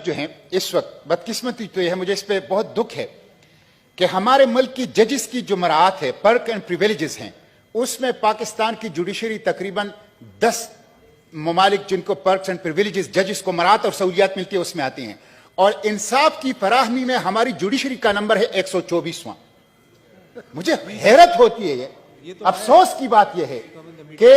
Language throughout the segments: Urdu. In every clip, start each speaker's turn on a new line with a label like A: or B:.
A: ملک جو ہیں اس وقت بدقسمتی تو یہ ہے, مجھے اس پہ بہت دکھ ہے کہ ہمارے ملک کی ججز کی جو مراعات ہے, پرک اینڈ پریویلیجز ہیں, اس میں پاکستان کی جوڈیشری تقریباً 10 ممالک جن کو پرکس اینڈ پریویلیجز ججز کو مراعات اور سہولیات ملتی ہے اس میں آتی ہیں, اور انصاف کی فراہمی میں ہماری جوڈیشری کا نمبر ہے 124واں. مجھے حیرت ہوتی ہے, یہ افسوس کی بات یہ ہے کہ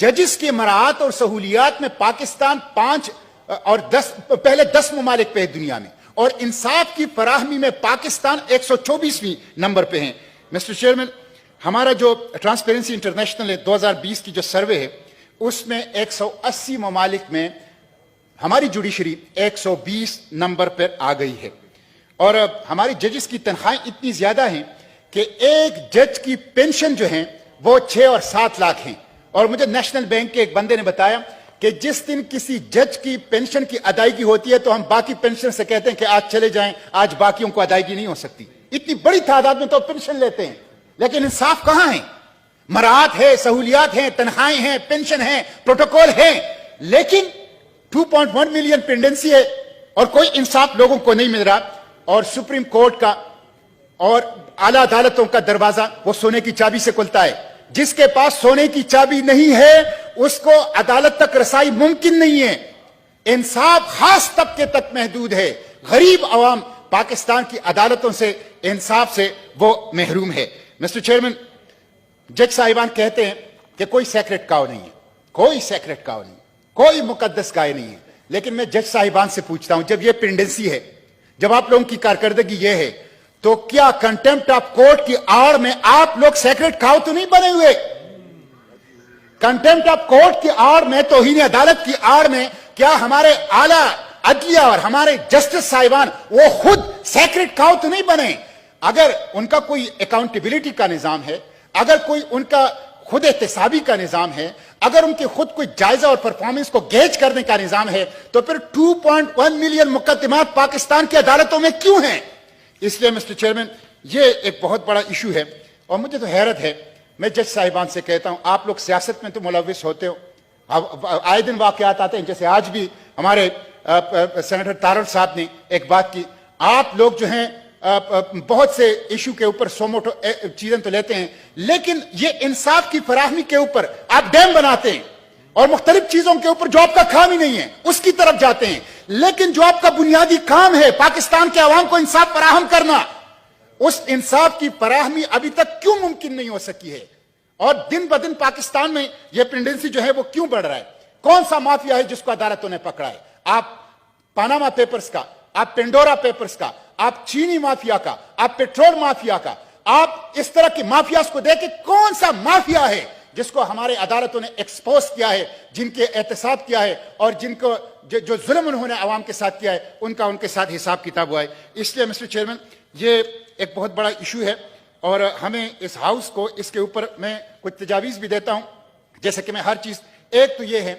A: ججز کی مراعات اور سہولیات میں پاکستان 5 اور 10 پہلے 10 ممالک پہ ہے دنیا میں, اور انصاف کی فراہمی میں پاکستان 124ویں نمبر پہ ہیں. مسٹر چیئرمین, ہمارا جو ٹرانسپیرنسی انٹرنیشنل 2020 کی جو سروے ہے اس میں 180 ممالک میں ہماری جوڈیشری 120 نمبر پر آ گئی ہے, اور ہماری ججز کی تنخواہیں اتنی زیادہ ہیں کہ ایک جج کی پینشن جو ہیں وہ 6 اور 7 لاکھ ہیں. اور مجھے نیشنل بینک کے ایک بندے نے بتایا کہ جس دن کسی جج کی پینشن کی ادائیگی ہوتی ہے تو ہم باقی پینشن سے کہتے ہیں کہ آج چلے جائیں, آج باقیوں کو ادائیگی نہیں ہو سکتی. اتنی بڑی تعداد میں تو پینشن لیتے ہیں, لیکن انصاف کہاں ہے؟ مراعات ہے, سہولیات ہیں, تنخواہیں ہیں, پینشن ہیں, پروٹوکول ہیں, لیکن 2.1 ملین پینڈنسی ہے اور کوئی انصاف لوگوں کو نہیں مل رہا. اور سپریم کورٹ کا اور اعلی عدالتوں کا دروازہ وہ سونے کی چابی سے کھلتا ہے. جس کے پاس سونے کی چابی نہیں ہے اس کو عدالت تک رسائی ممکن نہیں ہے. انصاف خاص طبقے تک محدود ہے. غریب عوام پاکستان کی عدالتوں سے, انصاف سے وہ محروم ہے. مسٹر چیئرمین, جج صاحبان کہتے ہیں کہ کوئی سیکرٹ کاؤ نہیں ہے, کوئی سیکرٹ کاؤ نہیں, کوئی مقدس گائے نہیں ہے. لیکن میں جج صاحبان سے پوچھتا ہوں, جب یہ پینڈنسی ہے, جب آپ لوگوں کی کارکردگی یہ ہے, تو کیا کنٹمپٹ آف کورٹ کی آڑ میں آپ لوگ سیکرٹ کاؤ تو نہیں بنے ہوئے؟ کنٹمپٹ آف کورٹ کی آڑ میں, توہین عدالت کی آڑ میں کیا ہمارے اعلی عدلیہ اور ہمارے جسٹس صاحبان وہ خود سیکرٹ کاؤ تو نہیں بنے؟ اگر ان کا کوئی اکاؤنٹیبلٹی کا نظام ہے, اگر کوئی ان کا خود احتسابی کا نظام ہے, اگر ان کے خود کوئی جائزہ اور پرفارمنس کو گیج کرنے کا نظام ہے, تو پھر 2.1 ملین مقدمات پاکستان کی عدالتوں میں کیوں ہیں؟ اس لیے مسٹر چیئرمین, یہ ایک بہت بڑا ایشو ہے, اور مجھے تو حیرت ہے. میں جج صاحبان سے کہتا ہوں, آپ لوگ سیاست میں تو ملوث ہوتے ہو, آئے دن واقعات آتے ہیں, جیسے آج بھی ہمارے سینیٹر تارڑ صاحب نے ایک بات کی. آپ لوگ جو ہیں بہت سے ایشو کے اوپر سوموٹو چیزیں تو لیتے ہیں, لیکن یہ انصاف کی فراہمی کے اوپر آپ ڈیم بناتے ہیں, اور مختلف چیزوں کے اوپر جو آپ کا کام ہی نہیں ہے اس کی طرف جاتے ہیں. لیکن جو آپ کا بنیادی کام ہے پاکستان کے عوام کو انصاف فراہم کرنا, اس انصاف کی فراہمی ابھی تک کیوں ممکن نہیں ہو سکی ہے؟ اور دن بدن پاکستان میں یہ پینڈنسی جو ہے وہ کیوں بڑھ رہا ہے؟ کون سا مافیا ہے جس کو عدالتوں نے پکڑا ہے؟ آپ پاناما پیپرز کا, آپ پینڈورا پیپرز کا, آپ چینی مافیا کا, آپ پیٹرول مافیا کا, آپ اس طرح کی مافیاز کو دیکھیں, کون سا مافیا ہے جس کو ہمارے عدالتوں نے ایکسپوز کیا ہے, جن کے احتساب کیا ہے, اور جن کو جو ظلم انہوں نے عوام کے ساتھ کیا ہے ان کا ان کے ساتھ حساب کتاب ہوا ہے. اس لیے مسٹر چیئرمین, یہ ایک بہت بڑا ایشو ہے, اور ہمیں اس ہاؤس کو اس کے اوپر میں کچھ تجاویز بھی دیتا ہوں. جیسے کہ میں ہر چیز, ایک تو یہ ہے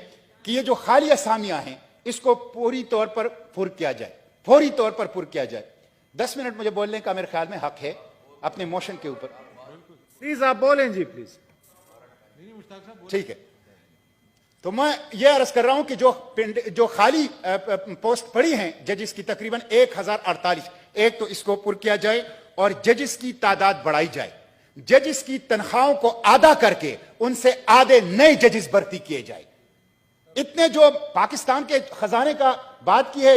A: کہ یہ جو خالی اسامیاں ہیں اس کو پوری طور پر پر کیا جائے, فوری طور پر پر کیا جائے. 10 منٹ مجھے بولنے کا میرے خیال میں حق ہے اپنے موشن کے اوپر.
B: پلیز آپ بولیں جی, پلیز.
A: ٹھیک ہے, تو میں یہ عرض کر رہا ہوں کہ جو خالی پوسٹ پڑی ہیں ججز کی تقریباً 1048, ایک تو اس کو پر کیا جائے اور ججز کی تعداد بڑھائی جائے. ججز کی تنخواہوں کو آدھا کر کے ان سے آدھے نئے ججز بھرتی کیے جائے. اتنے جو پاکستان کے خزانے کا بات کی ہے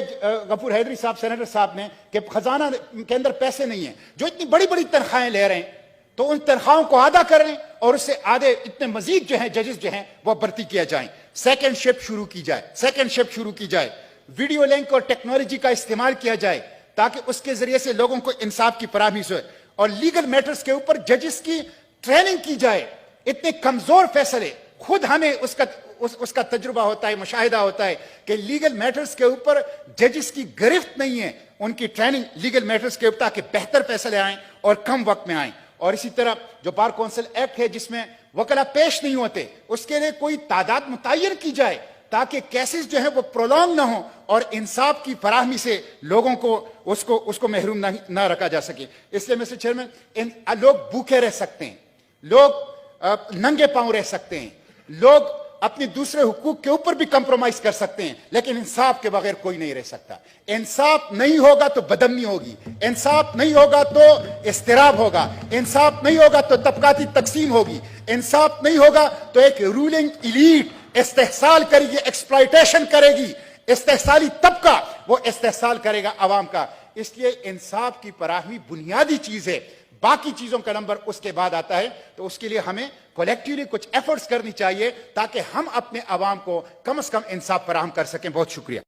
A: غفور حیدری صاحب, سینیٹر صاحب نے, کہ خزانہ کے اندر پیسے نہیں ہیں, جو اتنی بڑی بڑی تنخواہیں لے رہے ہیں, تو ان تنخواہوں کو آدھا کر لیں اور اس سے آدھے اتنے مزید جو ہیں ججز جو ہیں وہ بھرتی کیا جائیں. سیکنڈ شفٹ شروع کی جائے, سیکنڈ شفٹ شروع کی جائے. ویڈیو لنک اور ٹیکنالوجی کا استعمال کیا جائے تاکہ اس کے ذریعے سے لوگوں کو انصاف کی فراہمی ہو, اور لیگل میٹرز کے اوپر ججز کی ٹریننگ کی جائے. اتنے کمزور فیصلے, خود ہمیں اس کا تجربہ ہوتا ہے, مشاہدہ ہوتا ہے کہ لیگل میٹرز کے اوپر ججز کی گرفت نہیں ہے, ان کی ٹریننگ لیگل میٹرز کے اوپر تاکہ بہتر فیصلے آئیں اور کم وقت میں آئیں. اور اسی طرح جو بار کونسل ایکٹ ہے جس میں وکلا پیش نہیں ہوتے, اس کے لیے کوئی تعداد متعین کی جائے تاکہ کیسز جو ہیں وہ پرولونگ نہ ہوں اور انصاف کی فراہمی سے لوگوں کو اس کو محروم نہ رکھا جا سکے. اس لیے مسٹر چیئرمین, لوگ بھوکے رہ سکتے ہیں, لوگ ننگے پاؤں رہ سکتے ہیں, لوگ اپنے دوسرے حقوق کے اوپر بھی کمپرومائز کر سکتے ہیں، لیکن انصاف کے بغیر کوئی نہیں رہ سکتا. انصاف نہیں ہوگا تو بدامنی ہوگی، انصاف نہیں ہوگا تو اضطراب ہوگا، انصاف نہیں ہوگا تو طبقاتی تقسیم ہوگی، انصاف نہیں ہوگا تو ایک رولنگ ایلیٹ استحصال کرے گی، ایکسپلائٹیشن کرے گی. استحصالی طبقہ وہ استحصال کرے گا عوام کا. اس لیے انصاف کی فراہمی بنیادی چیز ہے، باقی چیزوں کا نمبر اس کے بعد آتا ہے. تو اس کے لیے ہمیں کولیکٹیولی کچھ ایفرٹس کرنی چاہیے تاکہ ہم اپنے عوام کو کم از کم انصاف فراہم کر سکیں. بہت شکریہ.